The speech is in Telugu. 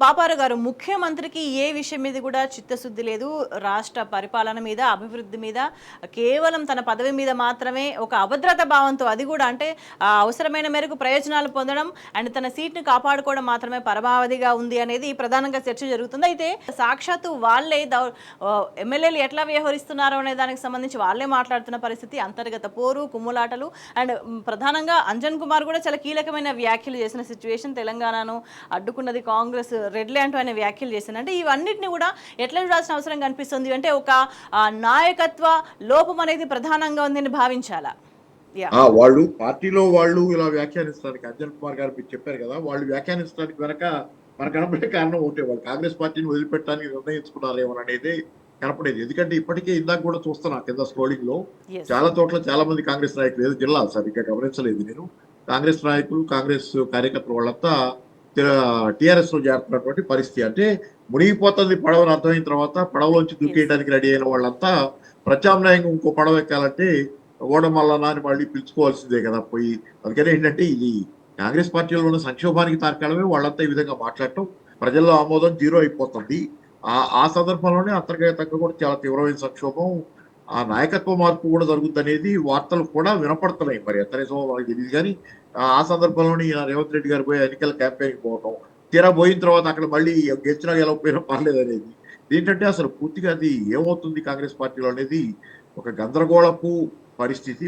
పాపారావు గారు, ముఖ్యమంత్రికి ఏ విషయం మీద కూడా చిత్తశుద్ధి లేదు. రాష్ట్ర పరిపాలన మీద, అభివృద్ధి మీద, కేవలం తన పదవి మీద మాత్రమే ఒక అభద్రతా భావంతో, అది కూడా అంటే అవసరమైన మేరకు ప్రయోజనాలు పొందడం అండ్ తన సీట్‌ని కాపాడుకోవడం మాత్రమే పరమావధిగా ఉంది అనేది ప్రధానంగా చర్చ జరుగుతుంది. అయితే సాక్షాత్తు వాళ్ళే ఎమ్మెల్యేలు ఎట్లా వ్యవహరిస్తున్నారో అనే దానికి సంబంధించి వాళ్ళే మాట్లాడుతున్న పరిస్థితి. అంతర్గత పోరు, కుమ్ములాటలు అండ్ ప్రధానంగా అంజన్ కుమార్ కూడా చాలా కీలకమైన వ్యాఖ్యలు చేసిన సిచ్యువేషన్. తెలంగాణను అడ్డుకున్నది కాంగ్రెస్, రెడ్ ల్యాండ్ అనే వ్యాఖ్యలు చేసింది. అంటే ఇవన్నిటిని కూడా ఎట్లా చూడాల్సిన అవసరం కనిపిస్తుంది అంటే ఒక నాయకత్వ లోపం అనేది ప్రధానంగా ఉందని భావించాలా? వాళ్ళు పార్టీలో వాళ్ళు ఇలా వ్యాఖ్యానించడానికి అంజన్ కుమార్ గారు మీరు చెప్పారు కదా, వాళ్ళు వ్యాఖ్యానించడానికి వెనక మనకు కనపడే కారణం ఒకటే, వాళ్ళు కాంగ్రెస్ పార్టీని వదిలిపెట్టడానికి నిర్ణయించుకున్నారేమో అనేది కనపడేది. ఎందుకంటే ఇప్పటికే ఇందాక కూడా చూస్తున్నా కింద స్క్రోలింగ్ లో చాలా చోట్ల చాలా మంది కాంగ్రెస్ నాయకులు, ఏదో జిల్లా సరిగ్గా గమనించలేదు నేను, కాంగ్రెస్ నాయకులు కాంగ్రెస్ కార్యకర్తలు వాళ్ళంతా టిఆర్ఎస్ లో చేరుతున్నటువంటి పరిస్థితి. అంటే మునిగిపోతుంది పడవని అర్థమైన తర్వాత పడవలోంచి దూకేయడానికి రెడీ అయిన వాళ్ళంతా ప్రత్యామ్నాయంగా ఇంకో పడవ ఎక్కాలంటే ఓడమల్లనా అని మళ్ళీ పిలుచుకోవాల్సిందే కదా పోయి. అందుకని ఏంటంటే ఇది కాంగ్రెస్ పార్టీలో ఉన్న సంక్షోభానికి తార్కాణమే వాళ్ళంతా ఈ విధంగా మాట్లాడటం. ప్రజల్లో ఆమోదం జీరో అయిపోతుంది. ఆ సందర్భంలోనే అంతర్గతంగా కూడా చాలా తీవ్రమైన సంక్షోభం, ఆ నాయకత్వ మార్పు కూడా జరుగుతుంది అనేది వార్తలు కూడా వినపడుతున్నాయి. మరి ఎంత నిజమో మనకు తెలియదు కానీ ఆ సందర్భంలోనే రేవంత్ రెడ్డి గారు పోయి ఎన్నికల క్యాంపెయిన్కి పోవటం, తీరా పోయిన తర్వాత అక్కడ మళ్ళీ గెలిచినా గెలవకపోయినా పర్లేదు అనేది. ఏంటంటే అసలు పూర్తిగా అది ఏమవుతుంది కాంగ్రెస్ పార్టీలో అనేది ఒక గందరగోళపు పరిస్థితి.